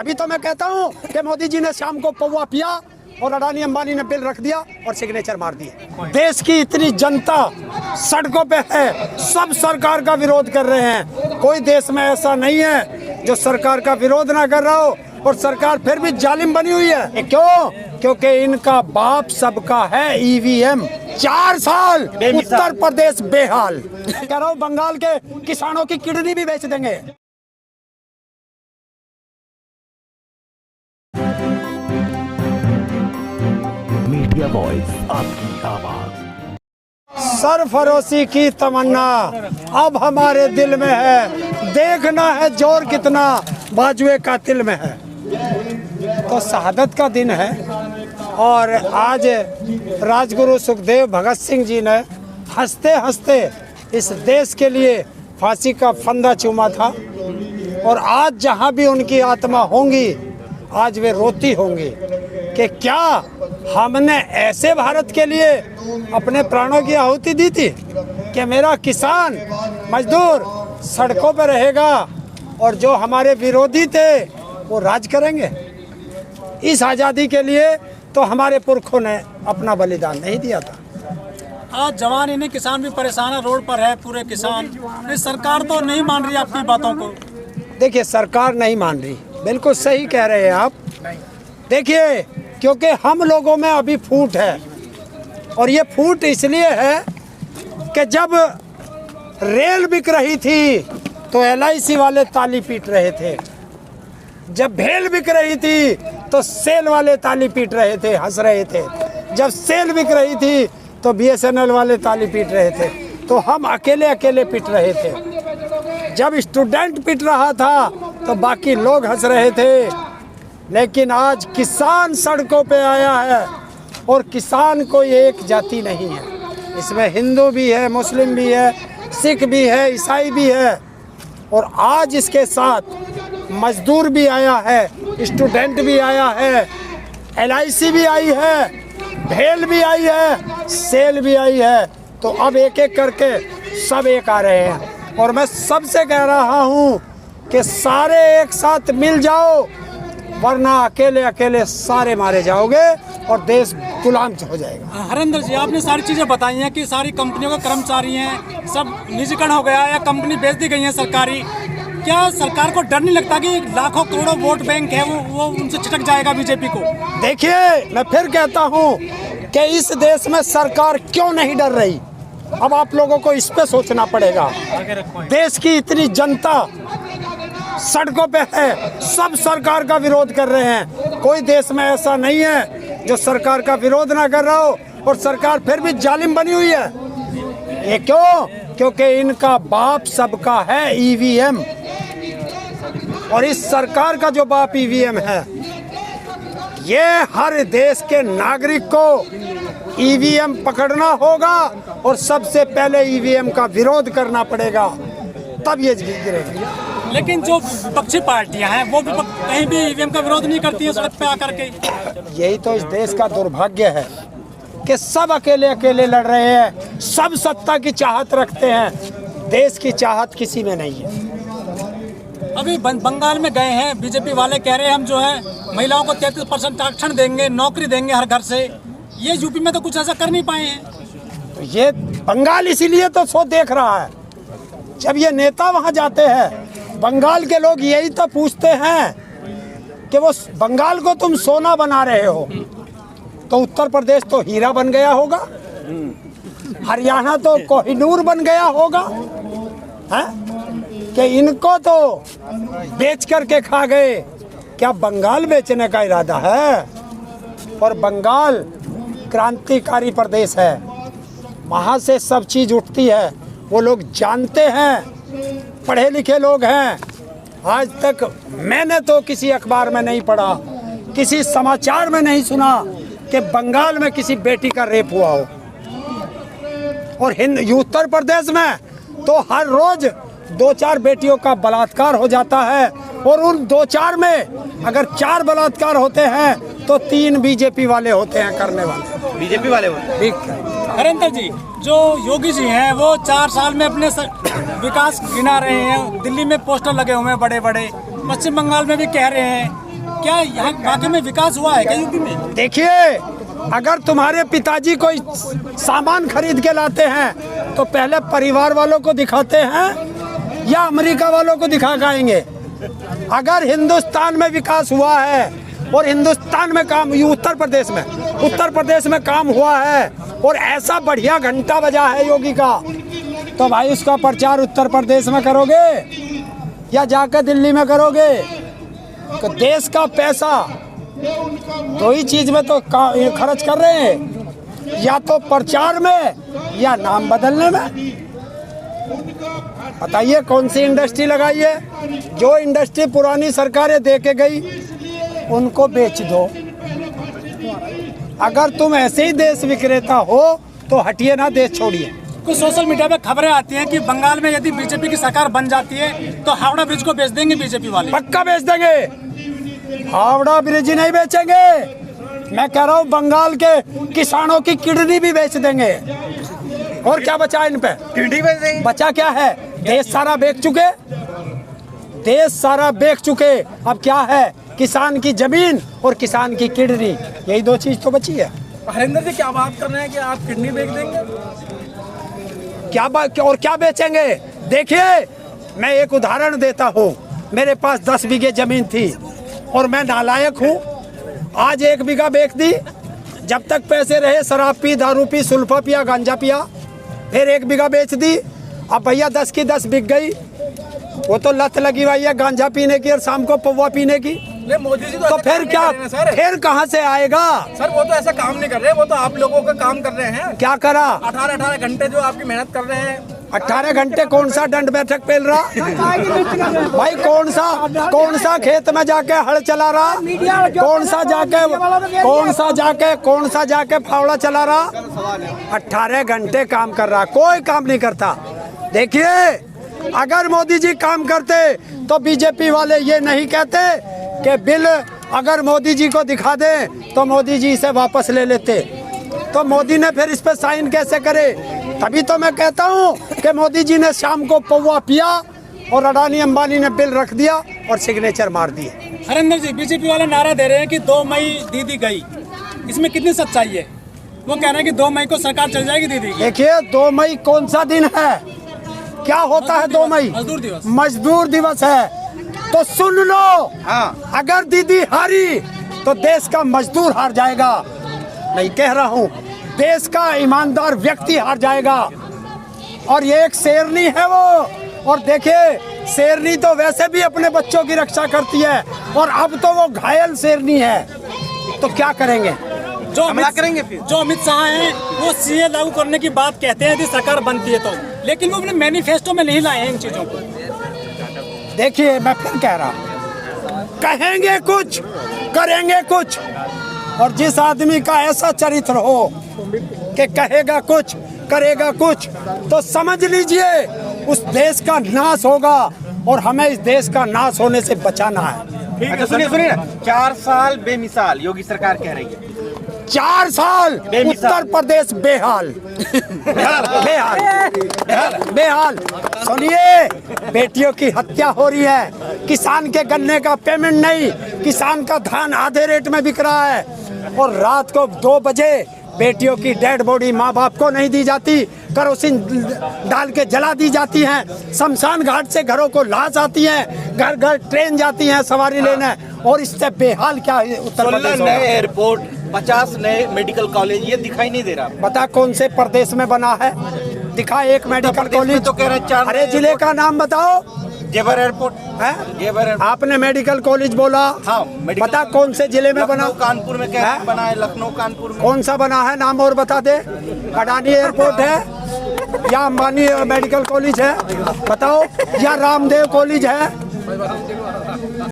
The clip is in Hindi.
तभी तो मैं कहता हूँ कि मोदी जी ने शाम को पौवा पिया और अडानी अंबानी ने बिल रख दिया और सिग्नेचर मार दिए। देश की इतनी जनता सड़कों पे है, सब सरकार का विरोध कर रहे हैं। कोई देश में ऐसा नहीं है जो सरकार का विरोध ना कर रहा हो, और सरकार फिर भी जालिम बनी हुई है। क्यों? क्योंकि इनका बाप सबका है ईवीएम। 4 साल उत्तर प्रदेश बेहाल। कह रहा हूँ बंगाल के किसानों की किडनी भी बेच देंगे। मीडिया वॉइस, आपकी आवाज। सरफरोशी की तमन्ना अब हमारे दिल में है, देखना है जोर कितना बाजुए का तिल में है। तो शहादत का दिन है और आज राजगुरु सुखदेव भगत सिंह जी ने हंसते हंसते इस देश के लिए फांसी का फंदा चूमा था, और आज जहां भी उनकी आत्मा होंगी आज वे रोती होंगी कि क्या हमने ऐसे भारत के लिए अपने प्राणों की आहुति दी थी कि मेरा किसान मजदूर सड़कों पर रहेगा और जो हमारे विरोधी थे वो राज करेंगे। इस आज़ादी के लिए तो हमारे पुरखों ने अपना बलिदान नहीं दिया था। आज जवान इन्हें किसान भी परेशान है, रोड पर है पूरे किसान। सरकार तो नहीं मान रही आपकी बातों को। देखिए, सरकार नहीं मान रही, बिल्कुल सही कह रहे हैं आप। देखिए, क्योंकि हम लोगों में अभी फूट है, और ये फूट इसलिए है कि जब रेल बिक रही थी तो LIC वाले ताली पीट रहे थे, जब भेल बिक रही थी तो सेल वाले ताली पीट रहे थे, हंस रहे थे, जब सेल बिक रही थी तो BSNL वाले ताली पीट रहे थे, तो हम अकेले अकेले पीट रहे थे। जब स्टूडेंट पीट रहा था तो बाकी लोग हंस रहे थे। लेकिन आज किसान सड़कों पे आया है, और किसान कोई एक जाति नहीं है, इसमें हिंदू भी है, मुस्लिम भी है, सिख भी है, ईसाई भी है, और आज इसके साथ मजदूर भी आया है, स्टूडेंट भी आया है, LIC भी आई है, भेल भी आई है, सेल भी आई है। तो अब एक एक करके सब एक आ रहे हैं, और मैं सबसे कह रहा हूँ कि सारे एक साथ मिल जाओ, वरना अकेले अकेले सारे मारे जाओगे और देश गुलाम हो जाएगा। हरेंद्र जी, आपने सारी चीजें बताई हैं कि सारी कंपनियों के कर्मचारी हैं, सब निजीकरण हो गया या कंपनी बेच दी गई है सरकारी। क्या सरकार को डर नहीं लगता कि लाखों करोड़ों वोट बैंक है वो उनसे छिटक जाएगा बीजेपी को? देखिए, मैं फिर कहता हूँ कि इस देश में सरकार क्यों नहीं डर रही, अब आप लोगों को इस पे सोचना पड़ेगा। देश की इतनी जनता सड़कों पे है, सब सरकार का विरोध कर रहे हैं। कोई देश में ऐसा नहीं है जो सरकार का विरोध ना कर रहा हो, और सरकार फिर भी जालिम बनी हुई है। ये क्यों? क्योंकि इनका बाप सबका है EVM, और इस सरकार का जो बाप EVM है, ये हर देश के नागरिक को EVM पकड़ना होगा, और सबसे पहले EVM का विरोध करना पड़ेगा, तब ये गिरेगी। लेकिन जो विपक्षी पार्टियां हैं वो भी कहीं भी EVM का विरोध नहीं करती है सड़क पे आकर के। यही तो इस देश का दुर्भाग्य है कि सब अकेले अकेले लड़ रहे हैं, सब सत्ता की चाहत रखते हैं, देश की चाहत किसी में नहीं है। अभी बंगाल में गए हैं बीजेपी वाले, कह रहे हैं हम जो है महिलाओं को 33% आरक्षण देंगे, नौकरी देंगे हर घर से। ये यूपी में तो कुछ ऐसा कर नहीं पाए हैं। तो ये बंगाल इसीलिए तो सो देख रहा है। जब ये नेता वहाँ जाते हैं, बंगाल के लोग यही तो पूछते हैं कि वो बंगाल को तुम सोना बना रहे हो, तो उत्तर प्रदेश तो हीरा बन गया होगा, हरियाणा तो कोहिनूर बन गया होगा, हैं? कि इनको तो बेच करके खा गए। क्या बंगाल बेचने का इरादा है? और बंगाल क्रांतिकारी प्रदेश है, वहाँ से सब चीज़ उठती है, वो लोग जानते हैं, पढ़े लिखे लोग हैं। आज तक मैंने तो किसी अखबार में नहीं पढ़ा, किसी समाचार में नहीं सुना कि बंगाल में किसी बेटी का रेप हुआ हो। और उत्तर प्रदेश में तो हर रोज 2-4 बेटियों का बलात्कार हो जाता है, और उन 2-4 में अगर 4 बलात्कार होते हैं तो 3 बीजेपी वाले होते हैं करने वाले। बीजेपी वाले होते ठीक। हरेंद्र जी, जो योगी जी हैं वो 4 साल में अपने विकास गिना रहे हैं। दिल्ली में पोस्टर लगे हुए हैं बड़े बड़े, पश्चिम बंगाल में भी कह रहे हैं क्या यहाँ वाकई में विकास हुआ है क्या यूपी में? देखिए, अगर तुम्हारे पिताजी कोई सामान खरीद के लाते हैं तो पहले परिवार वालों को दिखाते हैं या अमेरिका वालों को दिखा के आएंगे? अगर हिंदुस्तान में विकास हुआ है और हिंदुस्तान में काम, उत्तर प्रदेश में काम हुआ है और ऐसा बढ़िया घंटा बजा है योगी का, तो भाई उसका प्रचार उत्तर प्रदेश में करोगे या जाकर दिल्ली में करोगे? तो देश का पैसा दो ही चीज में तो खर्च कर रहे हैं, या तो प्रचार में या नाम बदलने में। बताइए कौन सी इंडस्ट्री लगाई है? जो इंडस्ट्री पुरानी सरकारें दे के गई उनको बेच दो। अगर तुम ऐसे ही देश विक्रेता हो तो हटिए ना, देश छोड़िए। कुछ सोशल मीडिया पे खबरें आती हैं कि बंगाल में यदि बीजेपी की सरकार बन जाती है तो हावड़ा ब्रिज को बेच देंगे बीजेपी वाले। पक्का बेच देंगे, हावड़ा ब्रिज नहीं बेचेंगे। मैं कह रहा हूँ बंगाल के किसानों की किडनी भी बेच देंगे। और क्या बचा इन पे? किडनी बेच देंगे। बचा क्या है? देश सारा बेच चुके। अब क्या है? किसान की जमीन और किसान की किडनी, यही दो चीज तो बची है। हरिंदर जी क्या बात कर रहे हैं कि आप किडनी बेच देंगे? क्या बात और क्या बेचेंगे? देखिए, मैं एक उदाहरण देता हूँ। मेरे पास 10 बीघे जमीन थी और मैं नालायक हूँ। आज 1 बीघा बेच दी। जब तक पैसे रहे शराब पी, दारू पी, सुल्फा पिया, गांजा पिया। फिर 1 बीघा बेच दी। अब भैया 10 की 10 बिक गई। वो तो लत लगी हुई है गांजा पीने की और शाम को पौवा पीने की। मोदी जी तो फिर क्या, फिर कहाँ से आएगा? सर वो तो ऐसा काम नहीं कर रहे, वो तो आप लोगों का काम कर रहे हैं। क्या करा? 18 घंटे जो आपकी मेहनत कर रहे हैं। 18 घंटे कौन सा दंड बैठक पेल रहा भाई? कौन सा खेत में जाके हल चला रहा? कौन सा जाके फावड़ा चला रहा? 18 घंटे काम कर रहा, कोई काम नहीं करता। देखिए, अगर मोदी जी काम करते तो बीजेपी वाले ये नहीं कहते कि बिल अगर मोदी जी को दिखा दें तो मोदी जी इसे वापस ले लेते। तो मोदी ने फिर इस पे साइन कैसे करे? तभी तो मैं कहता हूँ कि मोदी जी ने शाम को पौवा पिया और अडानी अंबानी ने बिल रख दिया और सिग्नेचर मार दिए। हरिंदर जी, बीजेपी वाले नारा दे रहे हैं कि 2 मई दीदी गई, इसमें कितनी सच्चाई है? वो कह रहे हैं कि 2 मई को सरकार चल जाएगी दीदी की। देखिए, 2 मई कौन सा दिन है? क्या होता है 2 मई? मजदूर दिवस है। तो सुन लो, हाँ। अगर दीदी हारी तो देश का मजदूर हार जाएगा। नहीं कह रहा हूँ, देश का ईमानदार व्यक्ति हार जाएगा। और ये एक शेरनी है वो। और देखिए, शेरनी तो वैसे भी अपने बच्चों की रक्षा करती है और अब तो वो घायल शेरनी है। तो क्या करेंगे? जो अमित शाह हैं वो सीए लागू करने की बात कहते हैं यदि सरकार बनती है तो, लेकिन वो अपने मैनिफेस्टो में नहीं लाए हैं इन चीजों को। देखिए, मैं फिर कह रहा हूँ, कहेंगे कुछ करेंगे कुछ। और जिस आदमी का ऐसा चरित्र हो कि कहेगा कुछ करेगा कुछ, तो समझ लीजिए उस देश का नाश होगा और हमें इस देश का नाश होने से बचाना है। अच्छा सुनिए 4 साल बेमिसाल योगी सरकार कह रही है। 4 साल उत्तर प्रदेश बेहाल। सुनिए, बेटियों की हत्या हो रही है, किसान के गन्ने का पेमेंट नहीं, किसान का धान आधे रेट में बिक रहा है और रात को 2 बजे बेटियों की डेड बॉडी माँ बाप को नहीं दी जाती, केरोसिन डाल के जला दी जाती हैं। शमशान घाट से घरों को लाश आती है, घर घर ट्रेन जाती है सवारी लेने। और इससे बेहाल क्या है उत्तर प्रदेश? 16 नए एयरपोर्ट, 50 नए मेडिकल कॉलेज, ये दिखाई नहीं दे रहा। बता कौन से प्रदेश में बना है? दिखा एक मेडिकल कॉलेज तो कह रहे 4। अरे जिले का नाम बताओ। जेवर एयरपोर्ट है? जेवर एयरपोर्ट। आपने मेडिकल कॉलेज बोला, हाँ, बता कौन से जिले में बना? कानपुर में कह रहे बना है, लखनऊ कानपुर में। कौन सा बना है? नाम और बता दे। अडानी एयरपोर्ट है या अंबानी मेडिकल कॉलेज है? बताओ, या रामदेव कॉलेज है?